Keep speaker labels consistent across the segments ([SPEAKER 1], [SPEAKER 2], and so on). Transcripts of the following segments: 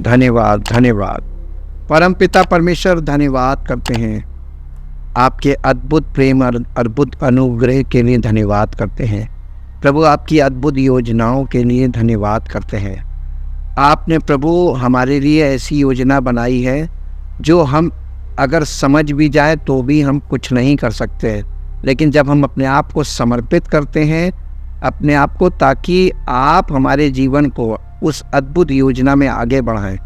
[SPEAKER 1] धन्यवाद, धन्यवाद। परमपिता परमेश्वर, धन्यवाद करते हैं आपके अद्भुत प्रेम और अद्भुत अनुग्रह के लिए धन्यवाद करते हैं प्रभु। आपकी अद्भुत योजनाओं के लिए धन्यवाद करते हैं। आपने प्रभु हमारे लिए ऐसी योजना बनाई है जो हम अगर समझ भी जाए तो भी हम कुछ नहीं कर सकते, लेकिन जब हम अपने आप को समर्पित करते हैं अपने आप को, ताकि आप हमारे जीवन को उस अद्भुत योजना में आगे बढ़ाएं,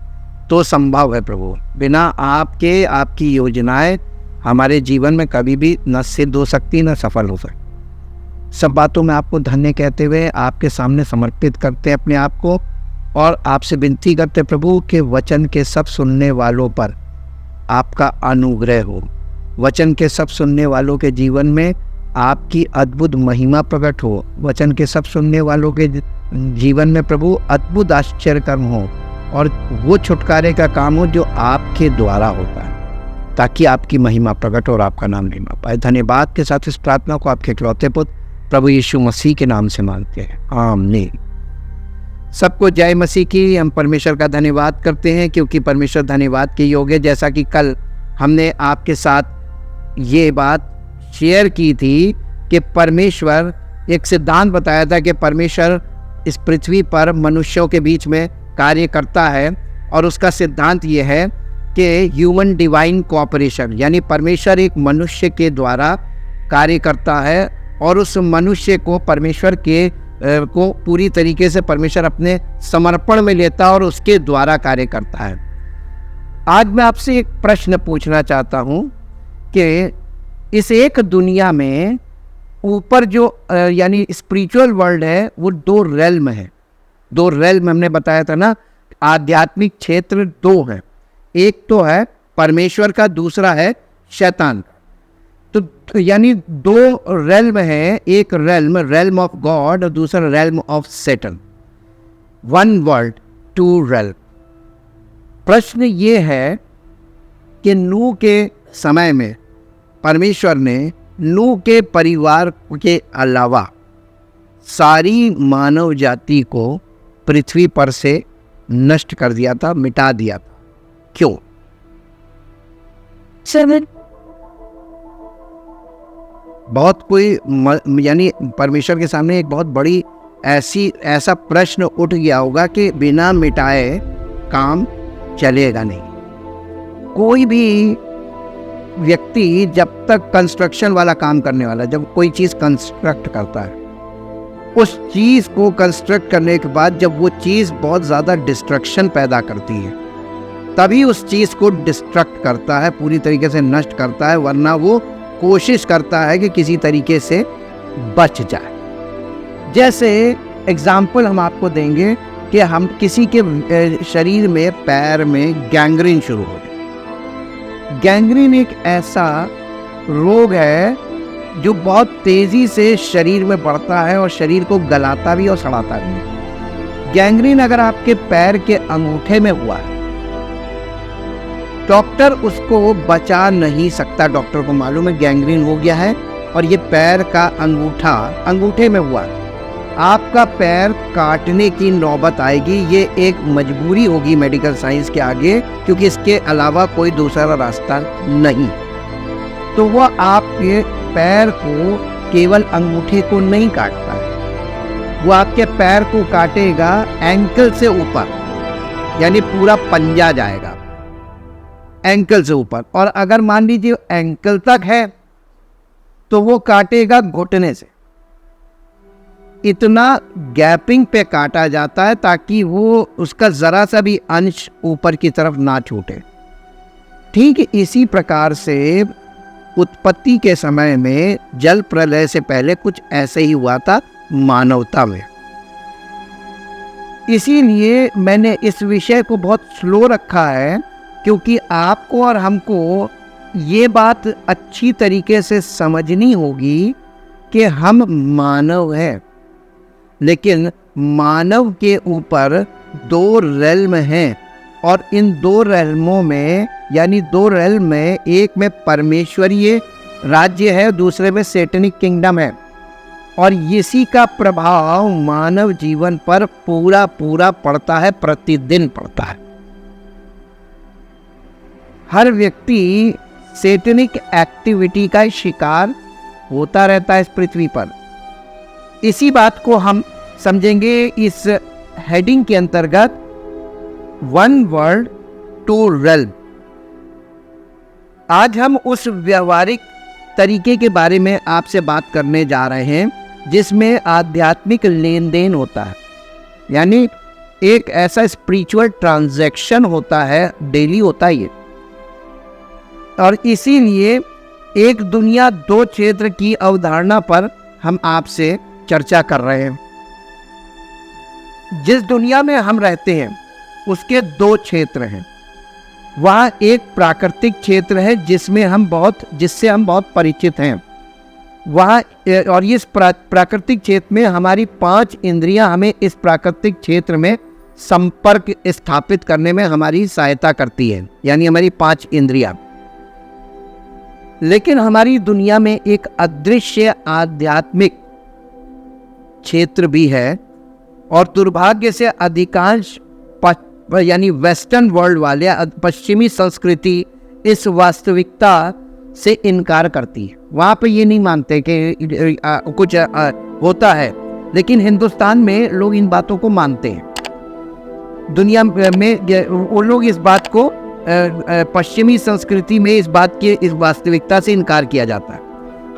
[SPEAKER 1] तो संभव है प्रभु। बिना आपके आपकी योजनाएं हमारे जीवन में कभी भी न सिद्ध हो सकती न सफल हो सकती। सब बातों में आपको धन्य कहते हुए आपके सामने समर्पित करते हैं अपने आप को, और आपसे विनती करते प्रभु कि वचन के सब सुनने वालों पर आपका अनुग्रह हो। वचन के सब सुनने वालों के जीवन में आपकी अद्भुत महिमा प्रकट हो। वचन के सब सुनने वालों के जीवन में प्रभु अद्भुत आश्चर्य कर्म हो, और वो छुटकारे का काम हो जो आपके द्वारा होता है, ताकि आपकी महिमा प्रकट हो और आपका नाम महिमा पाए। धन्यवाद के साथ इस प्रार्थना को आपके इकलौते पुत्र प्रभु यीशु मसीह के नाम से मांगते हैं, आमीन। सबको जय मसीह की। हम परमेश्वर का धन्यवाद करते हैं क्योंकि परमेश्वर धन्यवाद के योग्य है। जैसा कि कल हमने आपके साथ ये बात शेयर की थी कि परमेश्वर, एक सिद्धांत बताया था कि परमेश्वर इस पृथ्वी पर मनुष्यों के बीच में कार्य करता है, और उसका सिद्धांत ये है कि ह्यूमन डिवाइन कोऑपरेशन, यानी परमेश्वर एक मनुष्य के द्वारा कार्य करता है और उस मनुष्य को परमेश्वर के को पूरी तरीके से परमेश्वर अपने समर्पण में लेता है और उसके द्वारा कार्य करता है। आज मैं आपसे एक प्रश्न पूछना चाहता हूँ कि इस एक दुनिया में ऊपर जो यानी स्पिरिचुअल वर्ल्ड है वो दो रेल्म है। दो रेल्म हमने बताया था ना, आध्यात्मिक क्षेत्र दो है, एक तो है परमेश्वर का, दूसरा है शैतान का। तो यानी दो रेल्म है, एक रेल्म ऑफ गॉड और दूसरा realm of Satan. One world two realm. प्रश्न ये है कि नूह के समय में परमेश्वर ने नूह के परिवार के अलावा सारी मानव जाति को पृथ्वी पर से नष्ट कर दिया था, मिटा दिया था। क्यों? बहुत कोई यानी परमेश्वर के सामने एक बहुत बड़ी ऐसा प्रश्न उठ गया होगा कि बिना मिटाए काम चलेगा नहीं। कोई भी व्यक्ति जब तक कंस्ट्रक्शन वाला काम करने वाला, जब कोई चीज़ कंस्ट्रक्ट करता है, उस चीज़ को कंस्ट्रक्ट करने के बाद जब वो चीज़ बहुत ज़्यादा डिस्ट्रक्शन पैदा करती है, तभी उस चीज़ को डिस्ट्रक्ट करता है, पूरी तरीके से नष्ट करता है, वरना वो कोशिश करता है कि किसी तरीके से बच जाए। जैसे एग्जाम्पल हम आपको देंगे कि हम किसी के शरीर में, पैर में गैंग्रीन शुरू हो जाए। गैंग्रीन एक ऐसा रोग है जो बहुत तेज़ी से शरीर में बढ़ता है और शरीर को गलाता भी और सड़ाता भी है। गैंग्रीन अगर आपके पैर के अंगूठे में हुआ है, डॉक्टर उसको बचा नहीं सकता। डॉक्टर को मालूम है गैंग्रीन हो गया है और ये पैर का अंगूठे में हुआ है, आपका पैर काटने की नौबत आएगी। ये एक मजबूरी होगी मेडिकल साइंस के आगे, क्योंकि इसके अलावा कोई दूसरा रास्ता नहीं। तो वह आपके पैर को, केवल अंगूठे को नहीं काटता है, वो आपके पैर को काटेगा एंकल से ऊपर, यानी पूरा पंजा जाएगा एंकल से ऊपर। और अगर मान लीजिए एंकल तक है तो वो काटेगा घुटने से। इतना गैपिंग पे काटा जाता है ताकि वो उसका जरा सा भी अंश ऊपर की तरफ ना छूटे। ठीक इसी प्रकार से उत्पत्ति के समय में, जल प्रलय से पहले कुछ ऐसे ही हुआ था मानवता में। इसीलिए मैंने इस विषय को बहुत स्लो रखा है, क्योंकि आपको और हमको ये बात अच्छी तरीके से समझनी होगी कि हम मानव हैं, लेकिन मानव के ऊपर दो रेल्म हैं, और इन दो रेल्मों में, यानी दो रेल्म में, एक में परमेश्वरीय राज्य है, दूसरे में सैतानिक किंगडम है, और इसी का प्रभाव मानव जीवन पर पूरा पड़ता है, प्रतिदिन पड़ता है। हर व्यक्ति सैटेनिक एक्टिविटी का शिकार होता रहता है इस पृथ्वी पर। इसी बात को हम समझेंगे इस हेडिंग के अंतर्गत, वन वर्ल्ड टू रेल्म। आज हम उस व्यवहारिक तरीके के बारे में आपसे बात करने जा रहे हैं जिसमें आध्यात्मिक लेन देन होता है, यानी एक ऐसा स्पिरिचुअल ट्रांजैक्शन होता है, डेली होता है ये। और इसीलिए एक दुनिया दो क्षेत्र की अवधारणा पर हम आपसे चर्चा कर रहे हैं। जिस दुनिया में हम रहते हैं उसके दो क्षेत्र हैं। वहाँ एक प्राकृतिक क्षेत्र है जिससे हम बहुत परिचित हैं। वहाँ और इस प्राकृतिक क्षेत्र में हमारी 5 इंद्रियां हमें इस प्राकृतिक क्षेत्र में संपर्क स्थापित करने में हमारी सहायता करती है, यानी हमारी 5 इंद्रियां। लेकिन हमारी दुनिया में एक अदृश्य आध्यात्मिक क्षेत्र भी है, और दुर्भाग्य से अधिकांश यानी वेस्टर्न वर्ल्ड वाले, पश्चिमी संस्कृति इस वास्तविकता से इनकार करती है। वहाँ पे ये नहीं मानते कि कुछ होता है, लेकिन हिंदुस्तान में लोग इन बातों को मानते हैं। दुनिया में वो लोग इस बात को, पश्चिमी संस्कृति में इस वास्तविकता से इनकार किया जाता है।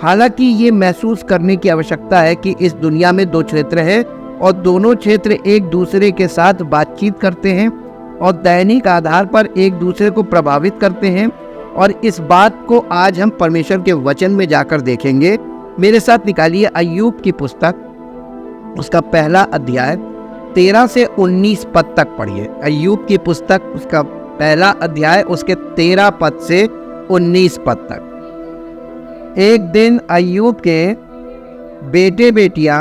[SPEAKER 1] हालांकि ये महसूस करने की आवश्यकता है कि इस दुनिया में 2 क्षेत्र हैं और दोनों क्षेत्र एक दूसरे के साथ बातचीत करते हैं और दैनिक आधार पर एक दूसरे को प्रभावित करते हैं। और इस बात को आज हम परमेश्वर के वचन में जाकर देखेंगे। मेरे साथ निकालिए अय्यूब की पुस्तक, उसका पहला अध्याय 13 से 19 पद तक पढ़िए। अय्यूब की पुस्तक, उसका पहला अध्याय, उसके 13 पद से 19 पद तक। एक दिन अय्यूब के बेटे बेटियां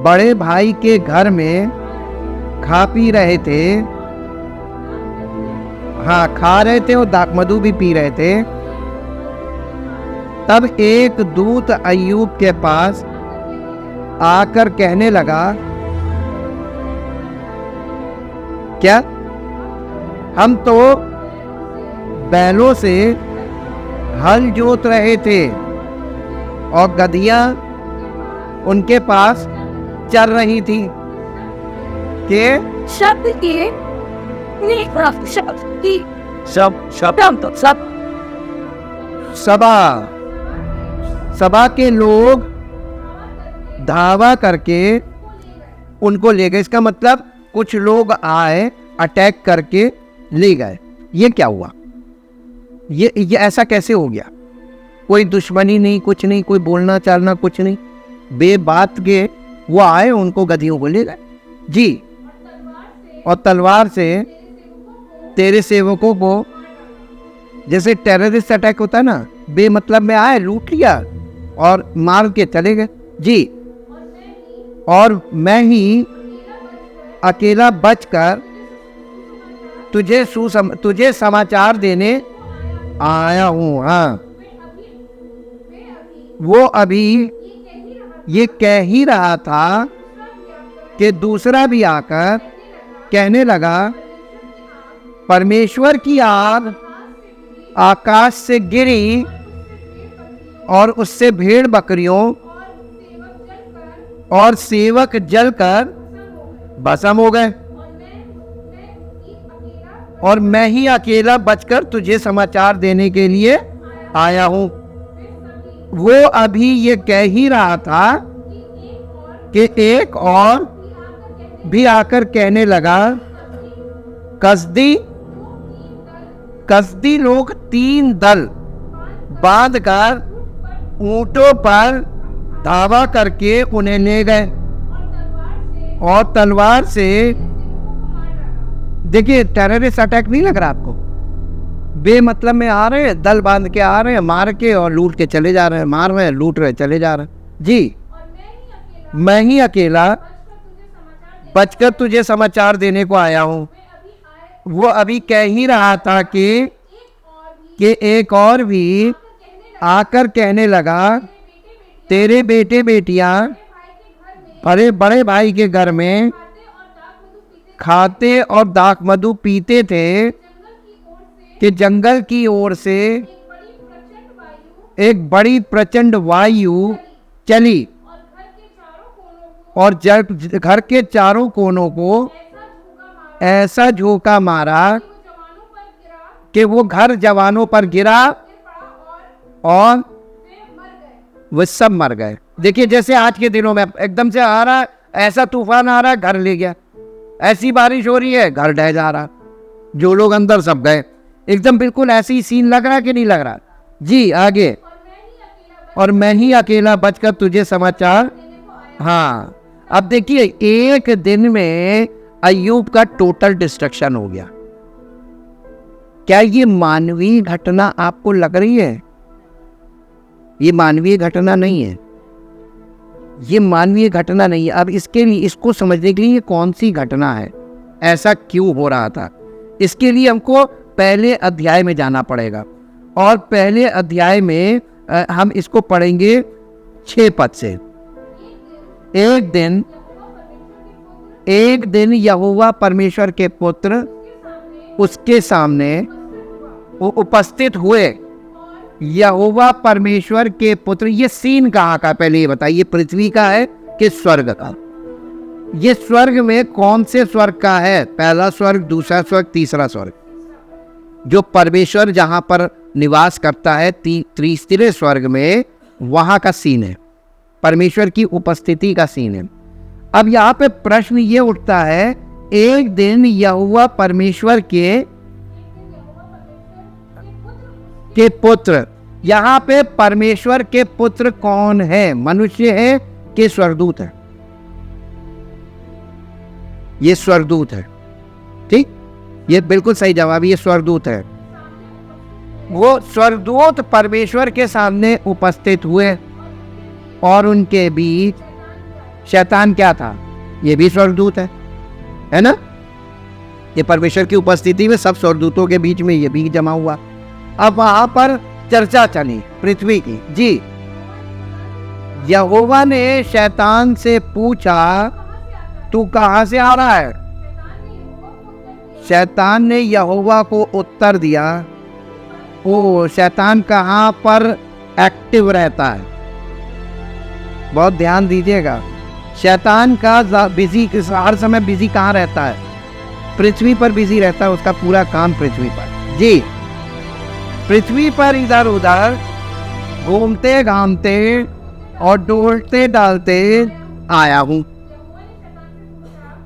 [SPEAKER 1] बड़े भाई के घर में खा रहे थे और दाखमधु भी पी रहे थे। तब एक दूत अय्यूब के पास आकर कहने लगा, क्या हम तो बैलों से हल जोत रहे थे और गधियां उनके पास चल रही थी के सभा के लोग धावा करके उनको ले गए। इसका मतलब कुछ लोग आए, अटैक करके ले गए। ये क्या हुआ? ये ऐसा कैसे हो गया? कोई दुश्मनी नहीं, कुछ नहीं, कोई बोलना चालना कुछ नहीं, बेबात के वो आए, उनको गधियों को ले गए जी। और तलवार से तेरे सेवकों को, जैसे टेररिस्ट अटैक होता है ना, बेमतलब में आए, लूट लिया और मार के चले गए जी। और मैं ही अकेला बचकर तुझे समाचार देने आया हूँ। हाँ, वो अभी ये कह ही रहा था कि दूसरा भी आकर कहने लगा, परमेश्वर की आग आकाश से गिरी और उससे भेड़ बकरियों और सेवक जलकर भस्म हो गए, और मैं ही अकेला बचकर तुझे समाचार देने के लिए आया हूं। वो अभी ये कह ही रहा था कि एक और भी आकर कहने लगा, कसदी लोग 3 दल बांधकर ऊंटों पर धावा करके उन्हें ले गए और तलवार से, देखिए टेररिस्ट अटैक नहीं लग रहा आपको? बेमतलब में आ रहे हैं, दल बांध के आ रहे हैं, मार के और लूट के चले जा रहे हैं, मार रहे हैं, लूट रहे, चले जा रहे हैं जी। मैं ही अकेला बचकर तुझे समाचार देने को आया हूँ। वो अभी कह ही रहा था कि एक और भी आकर कहने लगा, तेरे बेटे बेटियां बड़े भाई के घर में खाते और दाखमधु पीते थे कि जंगल की ओर से एक बड़ी प्रचंड वायु चली और घर के चारों कोनों को ऐसा झोंका मारा कि वो घर जवानों पर गिरा और वो सब मर गए। देखिए, जैसे आज के दिनों में एकदम से आ रहा, ऐसा तूफान आ रहा, घर ले गया, ऐसी बारिश हो रही है, घर ढह जा रहा, जो लोग अंदर सब गए। एकदम बिल्कुल ऐसी सीन लग रहा कि नहीं लग रहा? जी आगे। और मैं ही अकेला बचकर तुझे समाचार। हाँ, अब देखिए, एक दिन में अय्यूब का टोटल डिस्ट्रक्शन हो गया। क्या ये मानवीय घटना आपको लग रही है? ये मानवीय घटना नहीं है, ये मानवीय घटना नहीं है। अब इसके लिए, इसको समझने के लिए कौन सी घटना है, ऐसा क्यों हो रहा था, इसके लिए हमको पहले अध्याय में जाना पड़ेगा। और पहले अध्याय में हम इसको पढ़ेंगे 6 पद से। एक दिन यहोवा परमेश्वर के पुत्र उसके सामने वो उपस्थित हुए। यहोवा परमेश्वर के पुत्र, ये सीन कहाँ का, पहले ये बताइए, पृथ्वी का है कि स्वर्ग का? ये स्वर्ग में कौन से स्वर्ग का है? पहला स्वर्ग, दूसरा स्वर्ग, तीसरा स्वर्ग। जो परमेश्वर जहां पर निवास करता है, तीसरे स्वर्ग में, वहां का सीन है, परमेश्वर की उपस्थिति का सीन है। अब यहाँ पे प्रश्न ये उठता है, एक दिन यहोवा परमेश्वर के पुत्र, यहाँ पे परमेश्वर के पुत्र कौन है? मनुष्य है कि स्वर्गदूत है? ये स्वर्गदूत है, ठीक, ये बिल्कुल सही जवाब, ये स्वर्गदूत है। वो स्वर्गदूत परमेश्वर के सामने उपस्थित हुए और उनके बीच शैतान क्या था? ये भी स्वर्गदूत है ना? ये परमेश्वर की उपस्थिति में सब स्वर्गदूतों के बीच में ये भी जमा हुआ। अब वहां पर चर्चा चली पृथ्वी की। जी, यहोवा ने शैतान से पूछा, तू कहां से आ रहा है? शैतान ने यहोवा को उत्तर दिया। ओ, शैतान कहां पर एक्टिव रहता है? बहुत ध्यान दीजिएगा, शैतान का बिजी, हर समय बिजी कहाँ रहता है? पृथ्वी पर बिजी रहता है, उसका पूरा काम पृथ्वी पर। जी, पृथ्वी पर इधर उधर घूमते घामते और डोलते डालते आया हूं।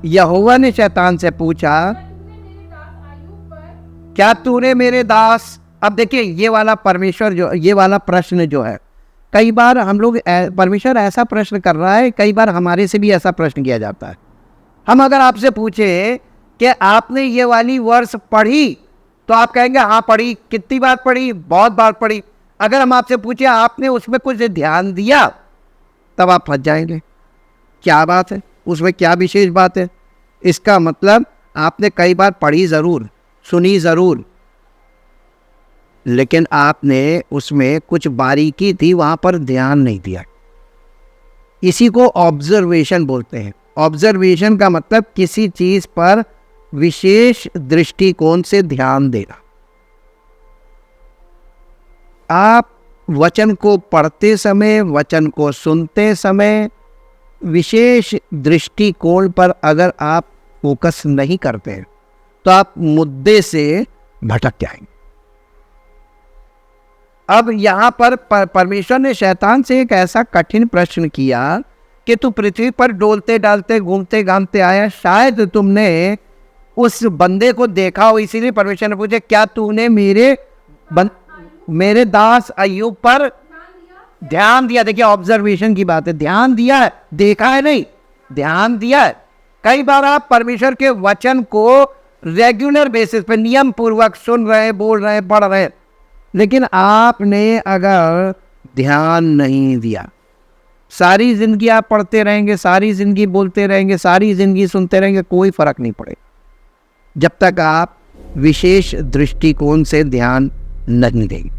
[SPEAKER 1] यहोवा ने शैतान से पूछा, क्या तूने मेरे दास। अब देखिए, ये वाला परमेश्वर जो, ये वाला प्रश्न जो है, कई बार हम लोग, परमेश्वर ऐसा प्रश्न कर रहा है, कई बार हमारे से भी ऐसा प्रश्न किया जाता है। हम अगर आपसे पूछे कि आपने ये वाली वर्ष पढ़ी, तो आप कहेंगे हाँ पढ़ी। कितनी बार पढ़ी? बहुत बार पढ़ी। अगर हम आपसे पूछे आपने उसमें कुछ ध्यान दिया, तब आप फंस जाएंगे। क्या बात है उसमें, क्या विशेष बात है? इसका मतलब आपने कई बार पढ़ी ज़रूर, सुनी ज़रूर, लेकिन आपने उसमें कुछ बारीकी थी, वहाँ पर ध्यान नहीं दिया। इसी को ऑब्जर्वेशन बोलते हैं। ऑब्जर्वेशन का मतलब किसी चीज़ पर विशेष दृष्टिकोण से ध्यान देना। आप वचन को पढ़ते समय, वचन को सुनते समय विशेष दृष्टिकोण पर अगर आप फोकस नहीं करते हैं, तो आप मुद्दे से भटक जाएंगे। अब यहाँ पर परमेश्वर ने शैतान से एक ऐसा कठिन प्रश्न किया कि तू पृथ्वी पर डोलते डालते घूमते घामते आया, शायद तुमने उस बंदे को देखा हो, इसीलिए परमेश्वर ने पूछा, क्या तूने मेरे दास अय्यूब पर ध्यान दिया? देखिए, ऑब्जर्वेशन की बात है, ध्यान दिया है, देखा है नहीं, ध्यान दिया है। कई बार आप परमेश्वर के वचन को रेगुलर बेसिस पे नियम पूर्वक सुन रहे, बोल रहे, पढ़ रहे, लेकिन आपने अगर ध्यान नहीं दिया, सारी जिंदगी आप पढ़ते रहेंगे, सारी जिंदगी बोलते रहेंगे, सारी जिंदगी सुनते रहेंगे, कोई फर्क नहीं पड़ेगा जब तक आप विशेष दृष्टिकोण से ध्यान नहीं देंगे।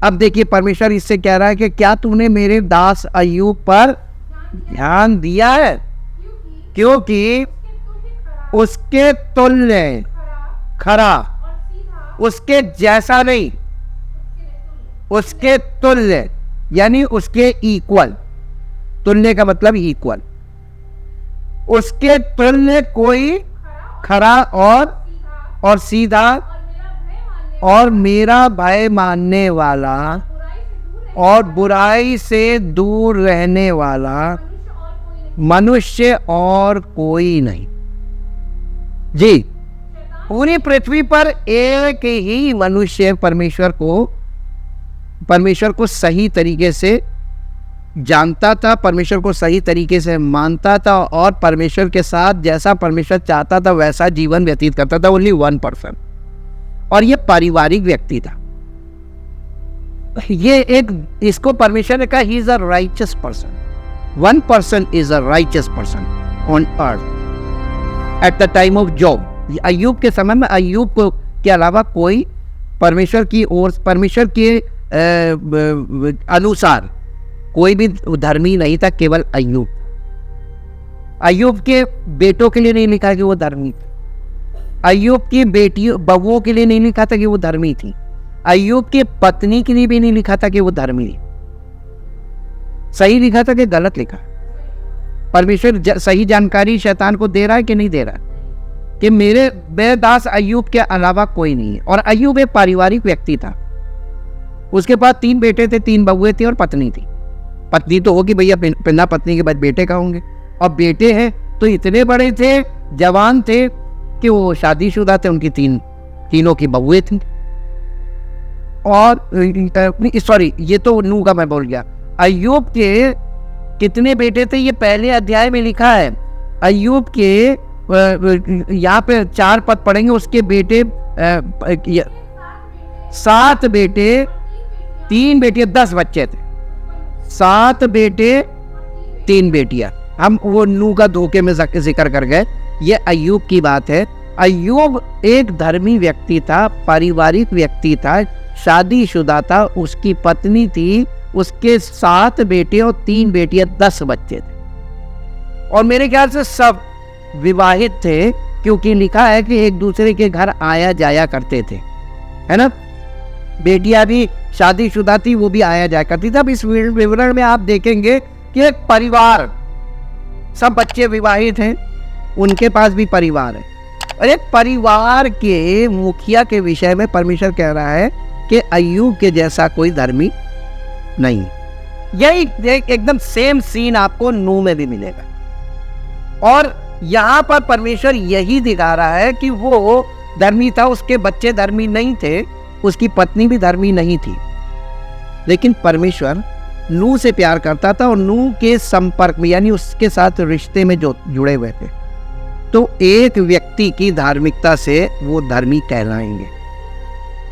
[SPEAKER 1] अब देखिए, परमेश्वर इससे कह रहा है कि क्या तूने मेरे दास अय्यूब पर ध्यान दिया है? क्योंकि उसके तुल्य खरा उसके जैसा नहीं, उसके तुल्य, यानी उसके इक्वल। तुल्य का मतलब इक्वल। उसके तुल्य कोई खरा और सीधा और मेरा भय मानने वाला और बुराई से दूर रहने वाला मनुष्य और कोई नहीं। जी, पूरी पृथ्वी पर एक ही मनुष्य परमेश्वर को सही तरीके से जानता था, परमेश्वर को सही तरीके से मानता था और परमेश्वर के साथ जैसा परमेश्वर चाहता था वैसा जीवन व्यतीत करता था। ओनली 1%। और ये पारिवारिक व्यक्ति था। ये एक, इसको परमेश्वर ने कहा he is a righteous person. 1% is a righteous person on earth at the time of Job. अय्यूब के समय में अय्यूब को के अलावा कोई परमेश्वर की ओर, परमेश्वर के अनुसार कोई भी धर्मी नहीं था, केवल अय्यूब। अय्यूब के बेटों के लिए नहीं लिखा कि वो धर्मी थे। अय्यूब की बेटियों बहुओं के लिए नहीं लिखा था कि वो धर्मी थी। अय्यूब की पत्नी के लिए भी नहीं लिखा था कि वो धर्मी थी। सही लिखा था कि गलत लिखा? परमेश्वर सही जानकारी शैतान को दे रहा है कि नहीं दे रहा है कि मेरे बेदास अय्यूब के अलावा कोई नहीं है। और अय्यूब एक पारिवारिक व्यक्ति था। उसके पास 3 बेटे थे, 3 बहुएं थी और पत्नी थी। पत्नी तो होगी भैया, बिना पत्नी के बाद बेटे का होंगे। और बेटे हैं तो इतने बड़े थे, जवान थे कि वो शादीशुदा थे। उनकी तीनों की बहुएं थी। और सॉरी, ये तो नूह का मैं बोल गया। अय्यूब के कितने बेटे थे ये पहले अध्याय में लिखा है। अय्यूब के यहाँ पे 4 पद पढ़ेंगे। उसके बेटे 7 बेटे, 3 बेटियां, 10 बच्चे थे। 7 बेटे 3 बेटियां। हम वो नूह का धोखे में जिक्र कर गए। ये अय्यूब की बात है। अय्यूब एक धर्मी व्यक्ति था, पारिवारिक व्यक्ति था, शादीशुदा था, उसकी पत्नी थी, उसके 7 बेटे और 3 बेटियां, 10 बच्चे थे। और मेरे ख्याल से सब विवाहित थे, क्योंकि लिखा है कि एक दूसरे के घर आया जाया करते थे, है ना। बेटियां भी शादीशुदा थी, वो भी आया जाया करती थी। अब इस विवरण में आप देखेंगे कि एक परिवार, सब बच्चे विवाहित हैं, उनके पास भी परिवार है। और एक परिवार के मुखिया के विषय में परमेश्वर कह रहा है कि अय्यूब के जैसा कोई धर्मी नहीं। यही एकदम सेम सीन आपको नूह में भी मिलेगा। और यहाँ पर परमेश्वर यही दिखा रहा है कि वो धर्मी था, उसके बच्चे धर्मी नहीं थे, उसकी पत्नी भी धर्मी नहीं थी, लेकिन परमेश्वर नूह से प्यार करता था और नूह के संपर्क में, यानी उसके साथ रिश्ते में जो जुड़े हुए थे, तो एक व्यक्ति की धार्मिकता से वो धर्मी कहलाएंगे।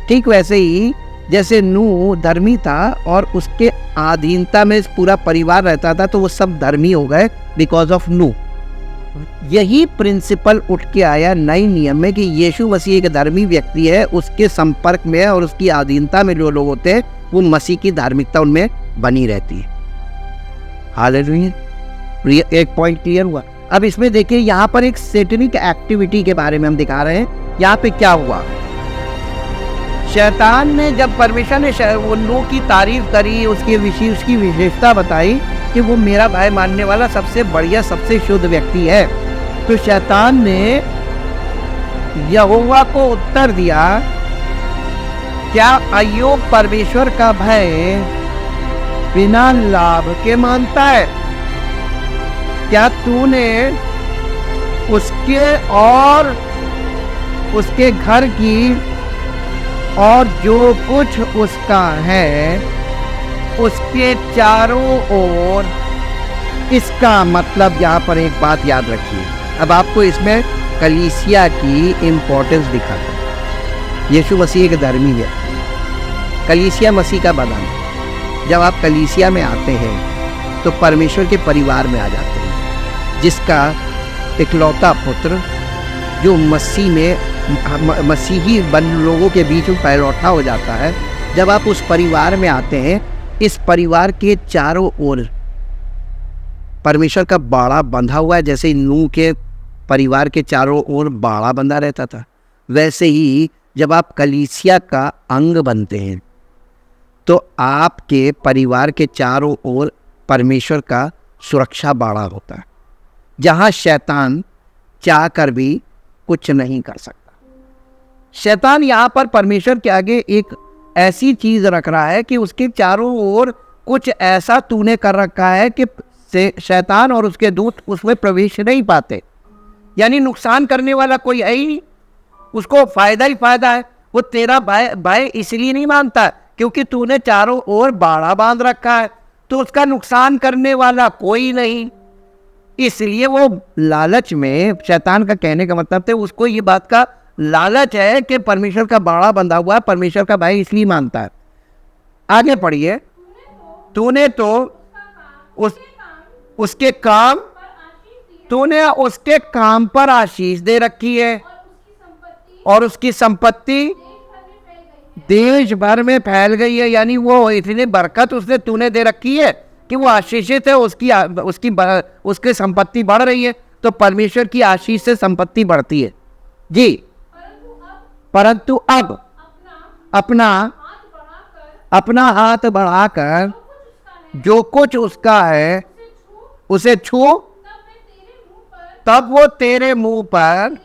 [SPEAKER 1] ठीक वैसे ही जैसे नूह धर्मी था और उसके अधीनता में पूरा परिवार रहता था, तो वो सब धर्मी हो गए बिकॉज ऑफ नूह। यही प्रिंसिपल उठ के आया नए नियम में कि यीशु मसीह एक धर्मी व्यक्ति है, उसके संपर्क में और उसकी अधीनता में जो लोग होते हैं वो मसीह की धार्मिकता उनमें बनी रहती है। हालेलुया। एक पॉइंट क्लियर हुआ। अब इसमें देखिए, यहाँ पर एक सैटेनिक एक्टिविटी के बारे में हम दिखा रहे हैं। यहाँ पे क्या हुआ, शैतान ने जब परमेश्वर ने वो नूह की तारीफ करी, उसकी विशेषता बताई कि वो मेरा भाई मानने वाला सबसे बढ़िया, सबसे शुद्ध व्यक्ति है, तो शैतान ने यहोवा को उत्तर दिया, क्या अय्यूब परमेश्वर का भय बिना लाभ के मानता है? क्या तूने उसके और उसके घर की और जो कुछ उसका है उसके चारों ओर, इसका मतलब यहाँ पर एक बात याद रखिए। अब आपको इसमें कलीसिया की इम्पोर्टेंस दिखाता है। यीशु मसीह एक धर्मी व्यक्ति, कलीसिया मसीह का बदन। जब आप कलीसिया में आते हैं तो परमेश्वर के परिवार में आ जाते हैं, जिसका इकलौता पुत्र जो मसीह में मसीही बन लोगों के बीच में पैलौठा हो जाता है। जब आप उस परिवार में आते हैं, इस परिवार के चारों ओर परमेश्वर का बाड़ा बंधा हुआ है। जैसे नूह के परिवार के चारों ओर बाड़ा बंधा रहता था, वैसे ही जब आप कलीसिया का अंग बनते हैं तो आपके परिवार के चारों ओर परमेश्वर का सुरक्षा बाड़ा होता है, जहाँ शैतान चाह कर भी कुछ नहीं कर सकता। शैतान यहाँ पर परमेश्वर के आगे एक ऐसी चीज रख रहा है कि उसके चारों ओर कुछ ऐसा तूने कर रखा है कि शैतान और उसके दूत उसमें प्रवेश नहीं पाते, यानी नुकसान करने वाला कोई है ही नहीं, उसको फायदा ही फायदा है। वो तेरा भाई इसलिए नहीं मानता क्योंकि तूने चारों ओर बाड़ा बांध रखा है, तो उसका नुकसान करने वाला कोई नहीं। इसलिए वो लालच में, शैतान का कहने का मतलब थे उसको ये बात का लालच है कि परमेश्वर का बाड़ा बंधा हुआ है, परमेश्वर का भाई इसलिए मानता है। आगे पढ़िए। तूने तो उसके काम तूने उसके काम पर आशीष दे रखी है और उसकी संपत्ति देश भर में फैल गई है, यानी वो इतनी बरकत उसने तूने दे रखी है कि वो आशीषित है, उसकी संपत्ति बढ़ रही है। तो परमेश्वर की आशीष से संपत्ति बढ़ती है जी। परंतु अब अपना हाथ बढ़ाकर जो कुछ उसका है उसे छू, तब वो तेरे मुंह पर,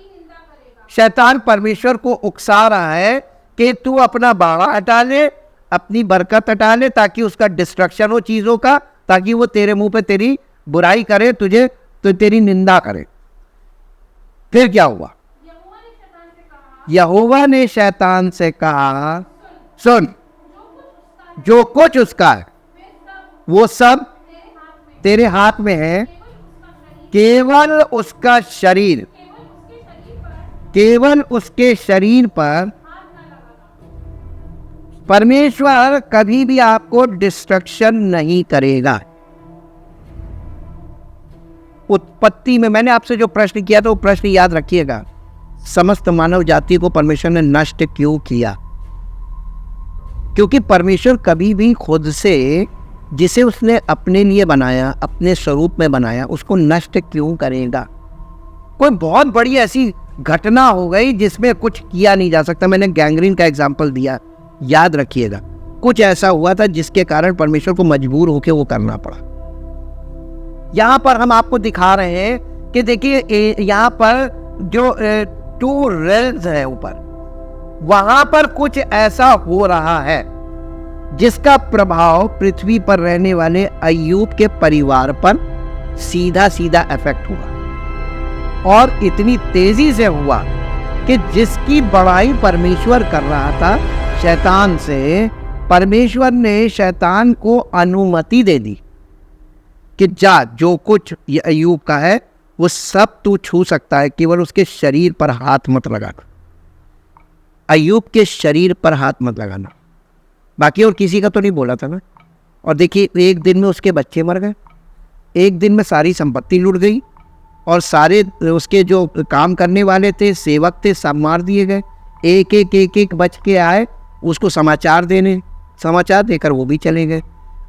[SPEAKER 1] शैतान परमेश्वर को उकसा रहा है कि तू अपना बाड़ा हटा ले, अपनी बरकत हटा ले, ताकि उसका डिस्ट्रक्शन हो चीजों का, ताकि वो तेरे मुंह पे तेरी बुराई करे, तुझे तो तेरी निंदा करे। फिर क्या हुआ? यहोवा ने शैतान से कहा, सुन, जो कुछ उसका है वो सब तेरे हाथ में है, केवल उसका शरीर, केवल उसके शरीर पर। परमेश्वर कभी भी आपको डिस्ट्रक्शन नहीं करेगा। उत्पत्ति में मैंने आपसे जो प्रश्न किया था वो प्रश्न याद रखिएगा, समस्त मानव जाति को परमेश्वर ने नष्ट क्यों किया? क्योंकि परमेश्वर कभी भी खुद से, जिसे उसने अपने लिए बनाया, अपने स्वरूप में बनाया, उसको नष्ट क्यों करेगा? कोई बहुत बड़ी ऐसी घटना हो गई जिसमें कुछ किया नहीं जा सकता। मैंने गैंग्रीन का एग्जाम्पल दिया, याद रखिएगा। कुछ ऐसा हुआ था जिसके कारण परमेश्वर को मजबूर होकर वो करना पड़ा। यहाँ पर हम आपको दिखा रहे हैं कि देखिए, यहाँ पर जो 2 रेल्स है ऊपर, वहां पर कुछ ऐसा हो रहा है जिसका प्रभाव पृथ्वी पर रहने वाले अय्यूब के परिवार पर सीधा सीधा इफेक्ट हुआ, और इतनी तेजी से हुआ कि जिसकी बड़ाई परमेश्वर कर रहा था शैतान से, परमेश्वर ने शैतान को अनुमति दे दी कि जा, जो कुछ ये अय्यूब का है वो सब तू छू सकता है, केवल उसके शरीर पर हाथ मत लगाना। अय्यूब के शरीर पर हाथ मत लगाना, बाकी और किसी का तो नहीं बोला था ना। और देखिए, एक दिन में उसके बच्चे मर गए, एक दिन में सारी संपत्ति लुट गई, और सारे उसके जो काम करने वाले थे, सेवक थे, सब मार दिए गए। एक बच के आए उसको समाचार देने, समाचार देकर वो भी चले गए।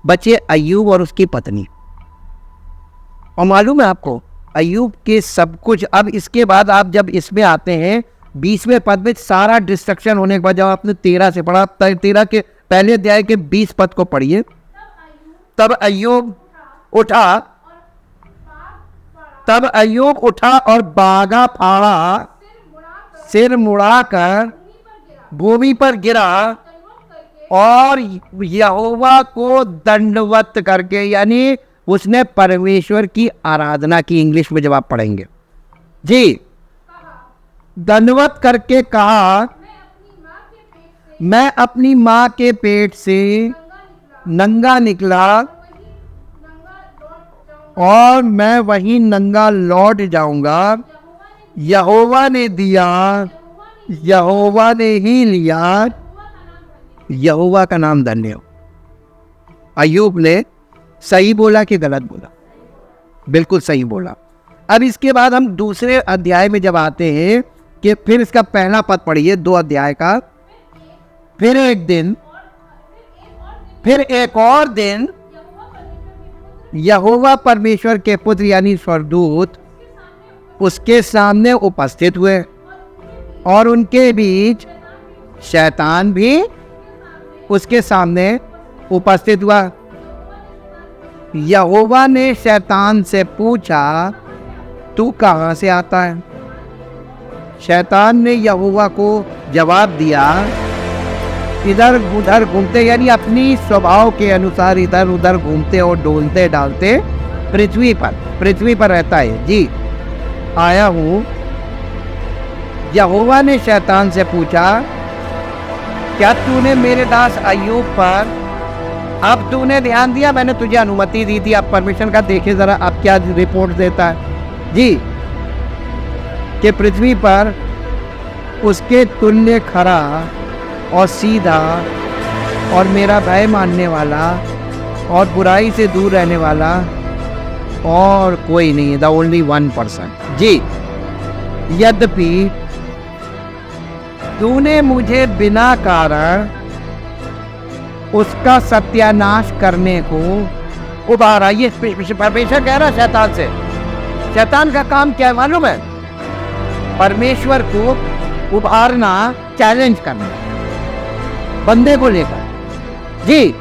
[SPEAKER 1] बचे अय्यूब और उसकी पत्नी। और मालूम है आपको, अय्यूब के सब कुछ। अब इसके बाद आप जब इसमें आते हैं 20वें पद में, सारा डिस्ट्रक्शन होने के बाद जब आपने 13 से पढ़ा, 13 के पहले अध्याय के 20 पद को पढ़िए। तब अय्यूब उठा और बागा फाड़ा, सिर मुड़ाकर भूमि पर गिरा और यहोवा को दंडवत करके, यानी उसने परमेश्वर की आराधना की। इंग्लिश में जब आप पढ़ेंगे जी, दंडवत करके कहा, मैं अपनी माँ के पेट से नंगा निकला और मैं वही नंगा लौट जाऊंगा। यहोवा ने दिया, यहोवा ने ही लिया, यहोवा का नाम धन्य हो। अय्यूब ने सही बोला कि गलत बोला? बिल्कुल सही बोला। अब इसके बाद हम दूसरे अध्याय में जब आते हैं कि फिर इसका पहला पद पढ़िए 2 अध्याय का। फिर एक और दिन यहोवा परमेश्वर के पुत्र यानी स्वर्गदूत उसके सामने उपस्थित हुए, और उनके बीच शैतान भी उसके सामने उपस्थित हुआ। यहोवा ने शैतान से पूछा, तू कहाँ से आता है? शैतान ने यहोवा को जवाब दिया, इधर उधर घूमते, यानी अपनी स्वभाव के अनुसार इधर उधर घूमते और डोलते डालते पृथ्वी पर रहता है। जी, आया हूँ। यहोवा ने शैतान से पूछा, क्या तूने मेरे दास अय्यूब पर, अब तूने ध्यान दिया, मैंने तुझे अनुमति दी थी, अब परमिशन का देखे जरा अब क्या रिपोर्ट देता है। जी, कि पृथ्वी पर उसके तुल्य खरा और सीधा और मेरा भय मानने वाला और बुराई से दूर रहने वाला और कोई नहीं, द ओनली वन पर्सन। जी, यद्यपि तूने मुझे बिना कारण उसका सत्यानाश करने को उबारा। ये परमेश्वर कह रहा शैतान से। शैतान का काम क्या है मालूम है? परमेश्वर को उभारना, चैलेंज करना बंदे को लेकर। जी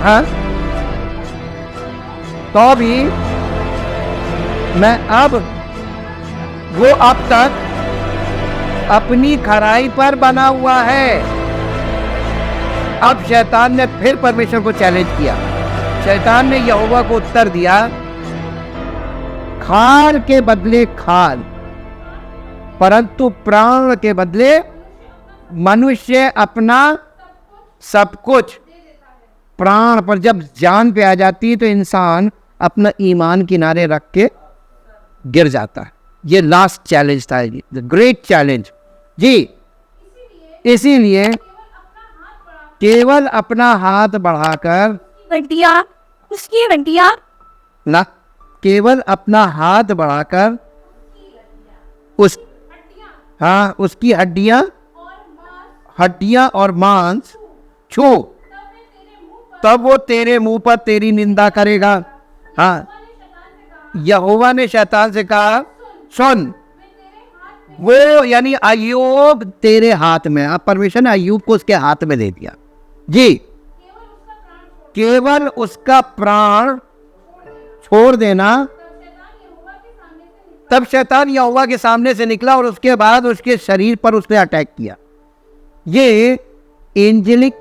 [SPEAKER 1] हाँ, तो भी मैं अब वो अब तक अपनी खराई पर बना हुआ है। अब शैतान ने फिर परमेश्वर को चैलेंज किया। शैतान ने यहोवा को उत्तर दिया, खाल के बदले खाल, परंतु प्राण के बदले मनुष्य अपना सब कुछ। प्राण पर जब जान पे आ जाती है तो इंसान अपना ईमान किनारे रख के गिर जाता है। ये लास्ट चैलेंज था, द ग्रेट चैलेंज। जी, इसीलिए केवल अपना हाथ बढ़ाकर
[SPEAKER 2] उसकी हड्डियां
[SPEAKER 1] ना, केवल अपना हाथ बढ़ाकर उसकी हड्डियां और मांस छू, तब वो तेरे मुंह पर तेरी निंदा करेगा। हाँ, यहोवा ने शैतान से कहा, सुन, वो यानी अय्यूब तेरे हाथ में। अब परमिशन अय्यूब को उसके हाथ में दे दिया। जी, केवल उसका प्राण छोड़ देना। तब शैतान यहोवा के सामने से निकला और उसके बाद उसके शरीर पर उसने अटैक किया। ये एंजेलिक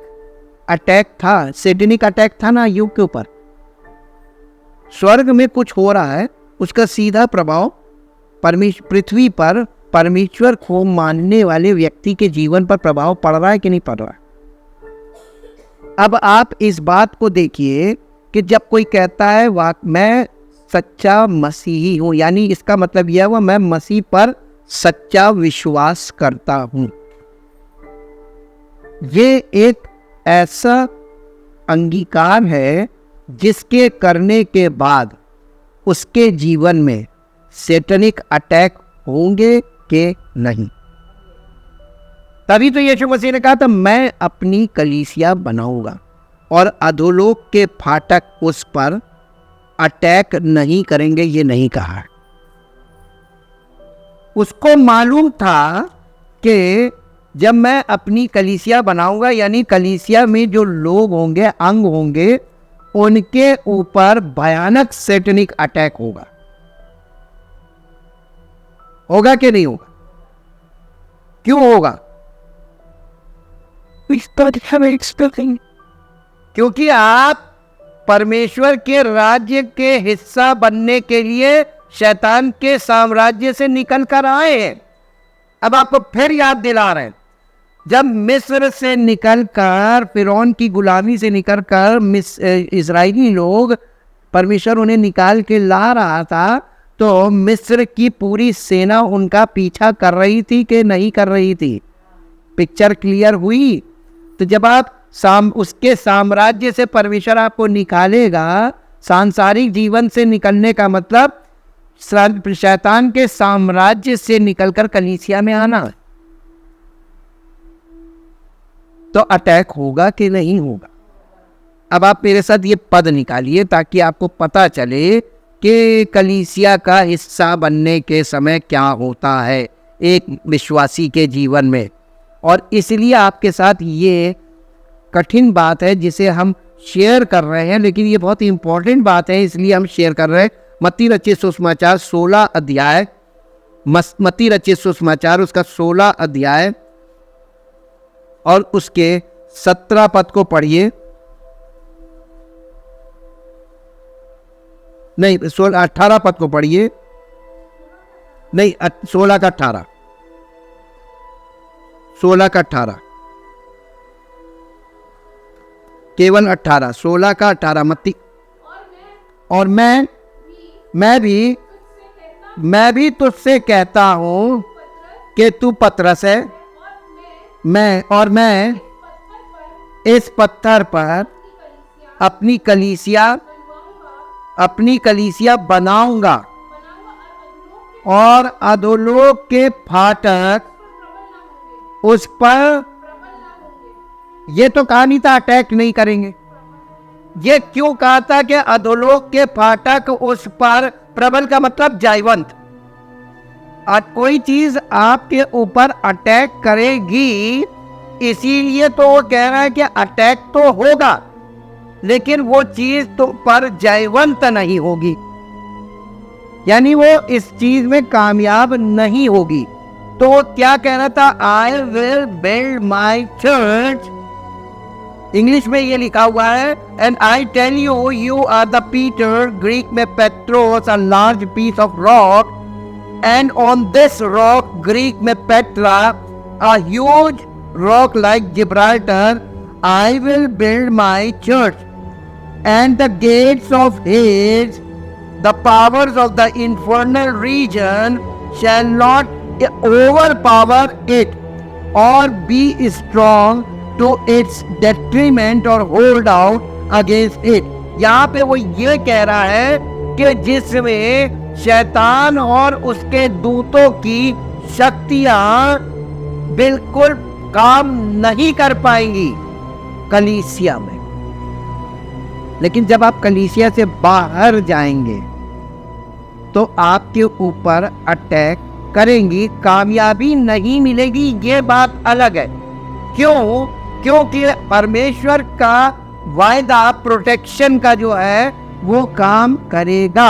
[SPEAKER 1] अटैक था, सैटेनिक अटैक था ना अय्यूब के ऊपर। स्वर्ग में कुछ हो रहा है, उसका सीधा प्रभाव पृथ्वी पर परमेश्वर को मानने वाले व्यक्ति के जीवन पर प्रभाव पड़ रहा है कि नहीं पड़ रहा है। अब आप इस बात को देखिए कि जब कोई कहता है मैं सच्चा मसीही हूं, यानी इसका मतलब यह हुआ मैं मसीह पर सच्चा विश्वास करता हूं। ये एक ऐसा अंगीकार है जिसके करने के बाद उसके जीवन में सैटेनिक अटैक होंगे कि नहीं। तभी तो यीशु मसीह ने कहा था, मैं अपनी कलीसिया बनाऊंगा और अधोलोक के फाटक उस पर अटैक नहीं करेंगे। ये नहीं कहा। उसको मालूम था कि जब मैं अपनी कलीसिया बनाऊंगा, यानी कलीसिया में जो लोग होंगे, अंग होंगे, उनके ऊपर भयानक सैटेनिक अटैक होगा। होगा कि नहीं होगा? क्यों होगा? क्योंकि आप परमेश्वर के राज्य के हिस्सा बनने के लिए शैतान के साम्राज्य से निकल कर आए हैं। अब आपको फिर याद दिला रहे हैं, जब मिस्र से निकलकर, फिरौन की गुलामी से निकलकर इजरायली लोग, परमेश्वर उन्हें निकाल के ला रहा था, तो मिस्र की पूरी सेना उनका पीछा कर रही थी कि नहीं कर रही थी? पिक्चर क्लियर हुई? तो जब आप उसके साम्राज्य से परमेश्वर आपको निकालेगा, सांसारिक जीवन से निकलने का मतलब शैतान के साम्राज्य से निकलकर कलीसिया में आना। तो अटैक होगा कि नहीं होगा? अब आप मेरे साथ ये पद निकालिए ताकि आपको पता चले कि कलीसिया का हिस्सा बनने के समय क्या होता है एक विश्वासी के जीवन में। और इसलिए आपके साथ ये कठिन बात है जिसे हम शेयर कर रहे हैं, लेकिन ये बहुत ही इंपॉर्टेंट बात है इसलिए हम शेयर कर रहे हैं। मत्ती रचित सुसमाचार 16 अध्याय, मत्ती रचित सुसमाचार उसका 16 अध्याय और उसके 17 पद को पढ़िए। नहीं 18 पद को पढ़िए, नहीं 16 का 18, 16 का 18, केवल 18, 16 का 18 मत्ती। और मैं भी तुझसे कहता हूं कि तू पतरस है, मैं इस पत्थर पर अपनी कलीसिया बनाऊंगा और अधोलोक के फाटक उस पर, ये तो कहा नहीं था अटैक नहीं करेंगे, ये क्यों कहा था कि अधोलोक के फाटक उस पर, प्रबल का मतलब जयवंत। कोई चीज आपके ऊपर अटैक करेगी, इसीलिए तो वो कह रहा है कि अटैक तो होगा लेकिन वो चीज तो पर जयवंत नहीं होगी, यानी वो इस चीज में कामयाब नहीं होगी। तो वो क्या कह रहा था, I will build my church, English में ये लिखा हुआ है, and I tell you you are the Peter, Greek में Petros, a large piece of rock, and on this rock, Greek में Petra, a huge rock like Gibraltar, I will build my church, and the gates of Hades, the powers of the infernal region shall not overpower it or be strong to its detriment or hold out against it। यहाँ पे वो ये कह रहा है कि जिसमें शैतान और उसके दूतों की शक्तियां बिल्कुल काम नहीं कर पाएंगी कलीसिया में। लेकिन जब आप कलीसिया से बाहर जाएंगे तो आपके ऊपर अटैक करेंगी, कामयाबी नहीं मिलेगी, ये बात अलग है। क्यों? क्योंकि परमेश्वर का वायदा प्रोटेक्शन का जो है वो काम करेगा।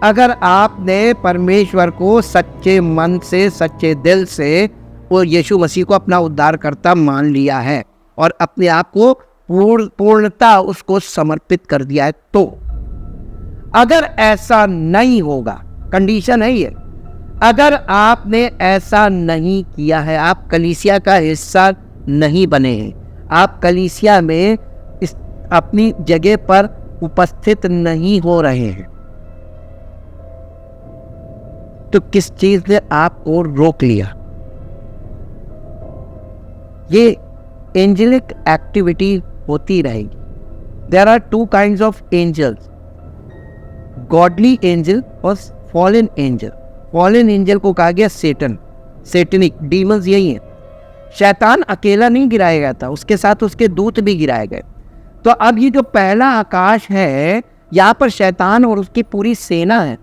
[SPEAKER 1] अगर आपने परमेश्वर को सच्चे मन से, सच्चे दिल से वो यीशु मसीह को अपना उद्धारकर्ता मान लिया है और अपने आप को पूर्णता उसको समर्पित कर दिया है, तो अगर ऐसा नहीं होगा, कंडीशन है ये, अगर आपने ऐसा नहीं किया है, आप कलीसिया का हिस्सा नहीं बने हैं, आप कलीसिया में अपनी जगह पर उपस्थित नहीं हो रहे हैं, तो किस चीज ने आपको रोक लिया? ये एंजेलिक एक्टिविटी होती रहेगी। There are two kinds of angels, godly angel और फॉलन एंजल। फॉलन एंजल को कहा गया सेटन, सेटनिक डीमंस यही है। शैतान अकेला नहीं गिराया गया था, उसके साथ उसके दूत भी गिराए गए। तो अब ये जो पहला आकाश है, यहाँ पर शैतान और उसकी पूरी सेना है।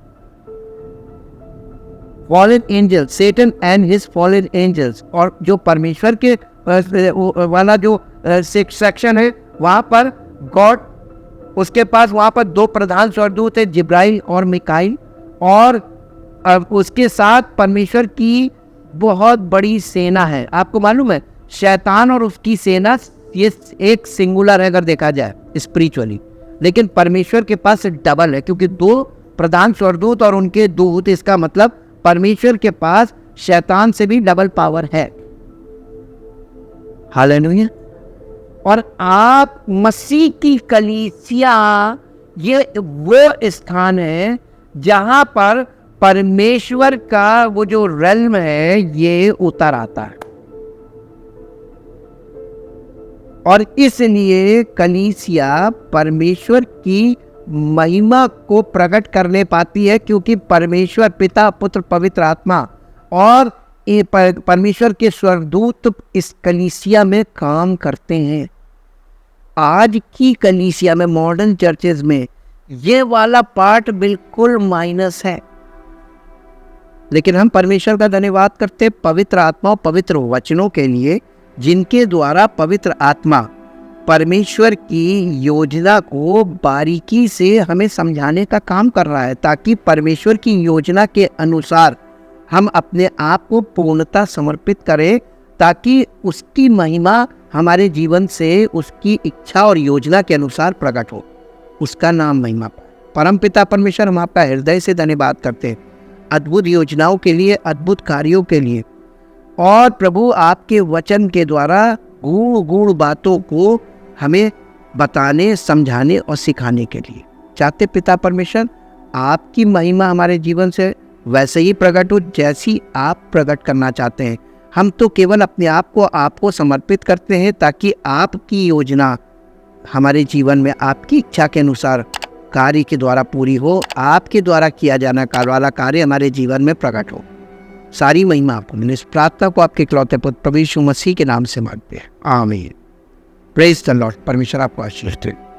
[SPEAKER 1] Fallen angel, Satan and his fallen angels, और जो परमेश्वर के वाला जो सेक्शन है वहाँ पर गॉड, उसके पास वहाँ पर दो प्रधान स्वर्गदूत है, जिब्राइल और मिकाइल, और उसके साथ परमेश्वर की बहुत बड़ी सेना है। आपको मालूम है शैतान और उसकी सेना ये एक सिंगुलर है अगर देखा जाए स्पिरिचुअली, लेकिन परमेश्वर के पास डबल है, क्योंकि दो प्रधान स्वर्गदूत और उनके दूत, इसका मतलब परमेश्वर के पास शैतान से भी डबल पावर है। हालेलुया। और आप मसीह की कलीसिया, ये वो स्थान है जहां पर परमेश्वर का वो जो रेल्म है ये उतर आता है, और इसलिए कलीसिया परमेश्वर की महिमा को प्रकट करने पाती है, क्योंकि परमेश्वर पिता, पुत्र, पवित्र आत्मा और परमेश्वर के स्वर्गदूत इस कलीसिया में काम करते हैं। आज की कलीसिया में, मॉडर्न चर्चेज में, ये वाला पार्ट बिल्कुल माइनस है। लेकिन हम परमेश्वर का धन्यवाद करते पवित्र आत्मा और पवित्र वचनों के लिए, जिनके द्वारा पवित्र आत्मा परमेश्वर की योजना को बारीकी से हमें समझाने का काम कर रहा है, ताकि परमेश्वर की योजना के अनुसार हम अपने आप को पूर्णतः समर्पित करें, ताकि उसकी महिमा हमारे जीवन से उसकी इच्छा और योजना के अनुसार प्रकट हो, उसका नाम महिमा पाए। परमपिता परमेश्वर, हम आपका हृदय से धन्यवाद करते हैं अद्भुत योजनाओं के लिए, अद्भुत कार्यों के लिए, और प्रभु आपके वचन के द्वारा गूढ़ बातों को हमें बताने, समझाने और सिखाने के लिए चाहते पिता परमेश्वर, आपकी महिमा हमारे जीवन से वैसे ही प्रकट हो जैसी आप प्रकट करना चाहते हैं। हम तो केवल अपने आप को आपको समर्पित करते हैं, ताकि आपकी योजना हमारे जीवन में आपकी इच्छा के अनुसार कार्य के द्वारा पूरी हो, आपके द्वारा किया जाना वाला कार्य हमारे जीवन में प्रकट हो। सारी महिमा आपको मिले। इस प्रार्थना को आपके इकलौते पुत्र प्रभु यीशु मसीह के नाम से मांगते हैं, आमीन। Praise the Lord. परमेश्वर आपको आशीष दे।